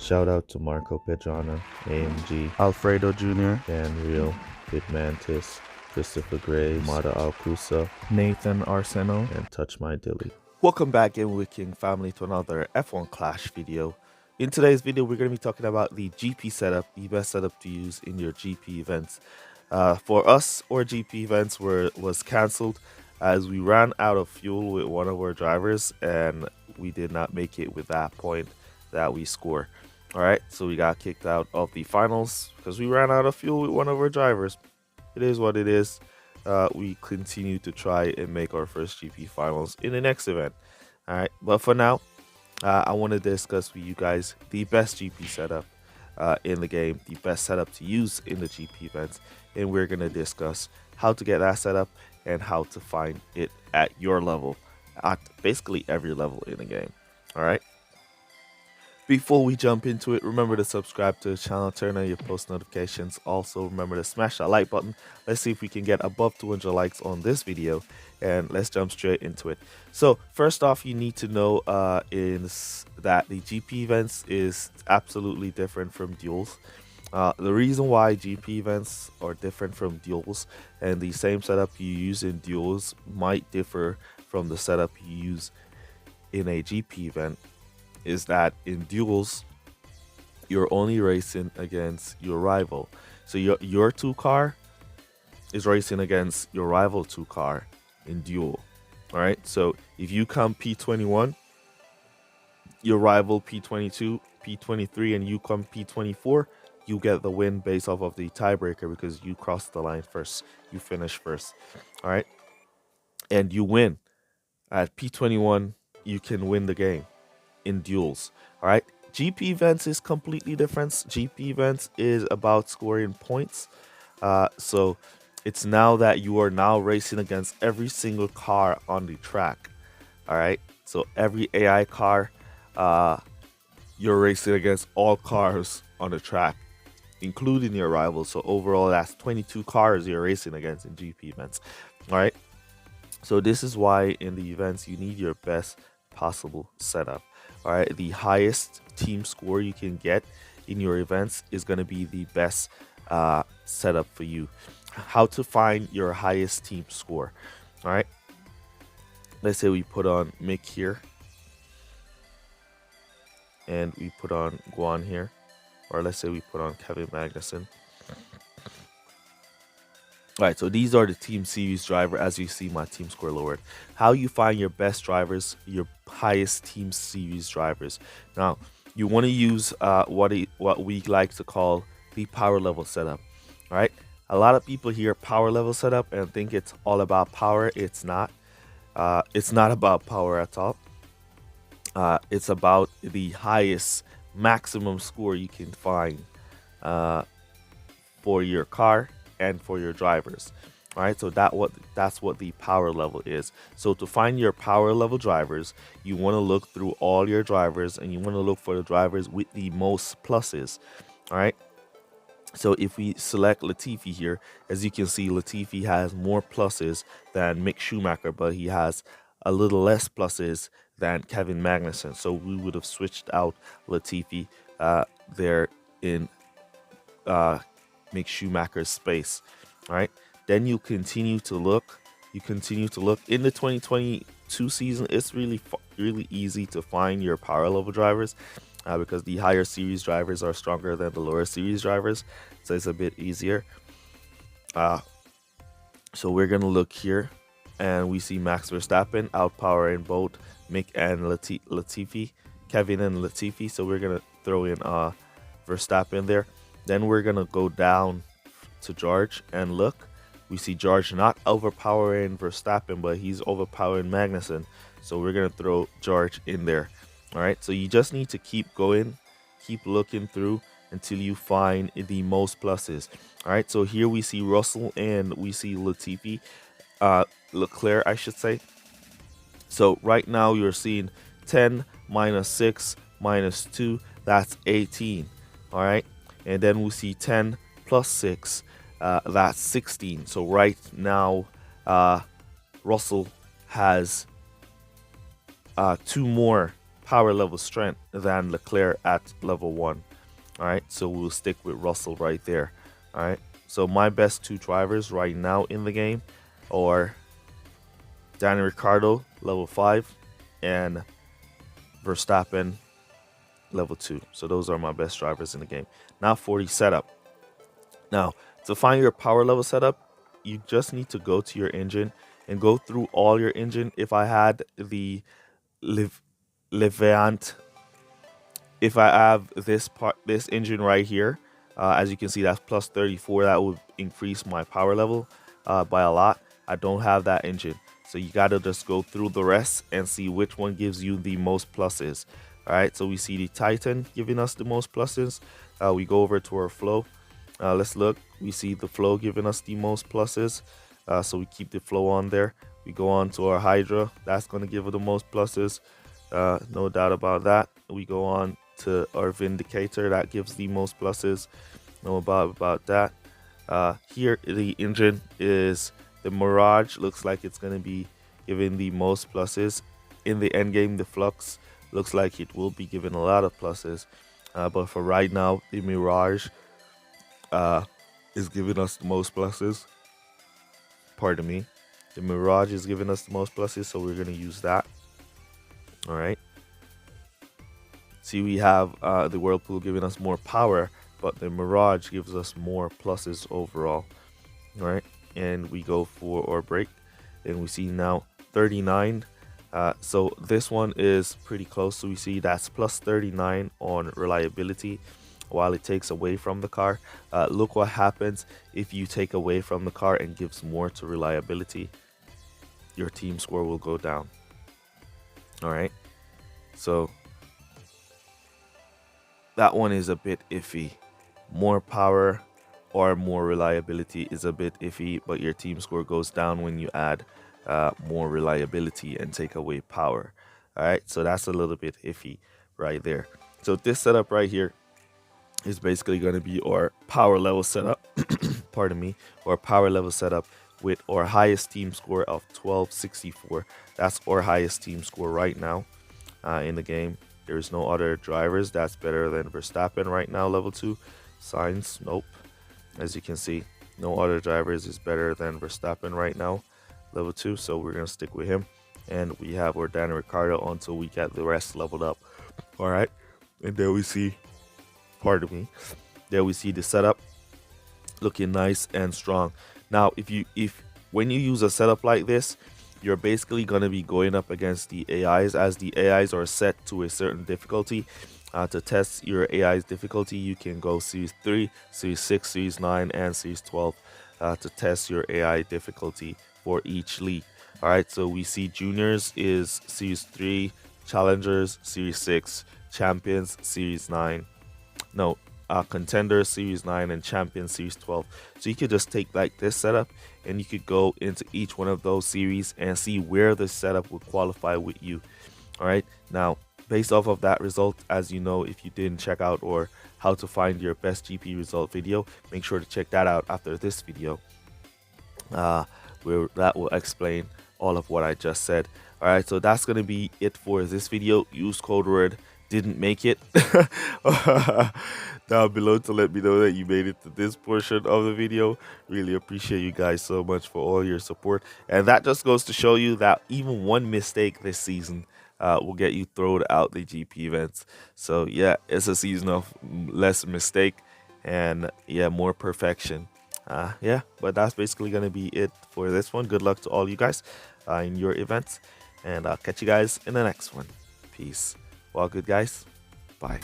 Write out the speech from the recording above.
Shout out to Marco Pedrana, AMG, Alfredo Jr., Dan Real, Kid Mantis, Christopher Graves, Mada Alcusa, Nathan Arseno, and Touch My Dilly. Welcome back in with King Family to another F1 Clash video. In today's video, we're going to be talking about the GP setup, the best setup to use in your GP events. For us, our GP events was cancelled as we ran out of fuel with one of our drivers and we did not make it with that point that we score. All right, so we got kicked out of the finals because we ran out of fuel with one of our drivers. It is what it is. We continue to try and make our first GP finals in the next event. All right, but for now, I want to discuss with you guys the best GP setup in the game, the best setup to use in the GP events, and we're going to discuss how to get that setup and how to find it at your level, at basically every level in the game. All right. Before we jump into it, remember to subscribe to the channel, turn on your post notifications. Also, remember to smash that like button. Let's see if we can get above 200 likes on this video, and let's jump straight into it. So, first off, you need to know is that the GP events is absolutely different from duels. The reason why GP events are different from duels and the same setup you use in duels might differ from the setup you use in a GP event is that in duels you're only racing against your rival. So your 2 car is racing against your rival 2 car in duel. All right, so if you come P21, your rival P22, P23, and you come P24, you get the win based off of the tiebreaker because you crossed the line first, you finish first. All right, and you win at P21, you can win the game in duels. All right, GP events is completely different. GP events is about scoring points. So it's now that you are now racing against every single car on the track. All right, so every AI car, you're racing against all cars on the track, including your rivals. So overall, that's 22 cars you're racing against in GP events. All right, so this is why in the events you need your best possible setup. All right, the highest team score you can get in your events is going to be the best setup for you. How to find your highest team score? All right, let's say we put on Mick here and we put on Guan here, or let's say we put on Kevin Magnussen. All right, so these are the team series driver. As you see, my team score lowered. How you find your best drivers, your highest team series drivers. Now, you want to use what we like to call the power level setup. All right, a lot of people hear power level setup and think it's all about power. It's not. It's not about power at all. It's about the highest maximum score you can find for your car and for your drivers. All right, so that's what the power level is. So to find your power level drivers, you want to look through all your drivers and you want to look for the drivers with the most pluses. All right, so if we select Latifi here, as you can see, Latifi has more pluses than Mick Schumacher, but he has a little less pluses than Kevin Magnussen. So we would have switched out Latifi there in Mick Schumacher's space. All right, then you continue to look. You continue to look in the 2022 season. It's really easy to find your power level drivers because the higher series drivers are stronger than the lower series drivers, so it's a bit easier. So we're gonna look here, and we see Max Verstappen outpowering both Mick and Latifi, Kevin and Latifi. So we're gonna throw in Verstappen there. Then we're going to go down to George and look. We see George not overpowering Verstappen, but he's overpowering Magnussen. So we're going to throw George in there. All right, so you just need to keep going, keep looking through until you find the most pluses. All right, so here we see Russell and we see Latifi, Leclerc, I should say. So right now you're seeing 10 minus 6 minus 2, that's 18. All right. And then we see 10 plus 6, that's 16. So right now, Russell has 2 more power level strength than Leclerc at level 1. All right, so we'll stick with Russell right there. All right, so my best 2 drivers right now in the game are Daniel Ricciardo, level 5, and Verstappen, level 2. So those are my best drivers in the game. Now for the setup. Now, to find your power level setup, you just need to go to your engine and go through all your engine. If I had the Levant, if I have this engine right here, as you can see, that's plus 34. That would increase my power level by a lot. I don't have that engine, so you gotta just go through the rest and see which one gives you the most pluses. All right, so we see the Titan giving us the most pluses. We go over to our flow. Let's look. We see the flow giving us the most pluses, so we keep the flow on there. We go on to our Hydra. That's going to give it the most pluses, no doubt about that. We go on to our Vindicator. That gives the most pluses, no about that. Here the engine is the Mirage. Looks like it's going to be giving the most pluses. In the end game, the Flux looks like it will be given a lot of pluses, but for right now, the Mirage is giving us the most pluses. Pardon me. The Mirage is giving us the most pluses, so we're going to use that. All right. See, we have the Whirlpool giving us more power, but the Mirage gives us more pluses overall. All right. And we go for our break, and we see now 39. So this one is pretty close. So we see that's plus 39 on reliability, while it takes away from the car. Look what happens if you take away from the car and gives more to reliability. Your team score will go down. All right, so that one is a bit iffy. More power or more reliability is a bit iffy, but your team score goes down when you add more reliability and take away power. All right, so that's a little bit iffy right there. So this setup right here is basically going to be our power level setup. Pardon me, our power level setup with our highest team score of 1264. That's our highest team score right now in the game. There is no other drivers that's better than Verstappen right now, level 2. Sainz, nope. As you can see, no other drivers is better than Verstappen right now, level 2. So we're going to stick with him. And we have our Daniel Ricciardo until we get the rest leveled up. All right. And there we see, pardon me, there we see the setup looking nice and strong. Now, when you use a setup like this, you're basically going to be going up against the AIs, as the AIs are set to a certain difficulty. To test your AI's difficulty, you can go Series 3, Series 6, Series 9, and Series 12 to test your AI difficulty for each league. All right, so we see Juniors is Series 3, Challengers Series 6, Champions Series 9. No, Contenders Series 9, and Champions Series 12. So you could just take like this setup and you could go into each one of those series and see where the setup would qualify with you. All right, now based off of that result, as you know, if you didn't check out or how to find your best GP result video, make sure to check that out after this video, where that will explain all of what I just said. All right, so that's going to be it for this video. Use code word didn't make it down below to let me know that you made it to this portion of the video. Really appreciate you guys so much for all your support, and that just goes to show you that even one mistake this season will get you thrown out the GP events. So yeah, it's a season of less mistake and yeah, more perfection. Yeah, but that's basically gonna be it for this one. Good luck to all you guys in your events, and I'll catch you guys in the next one. Peace. Well, good guys. Bye.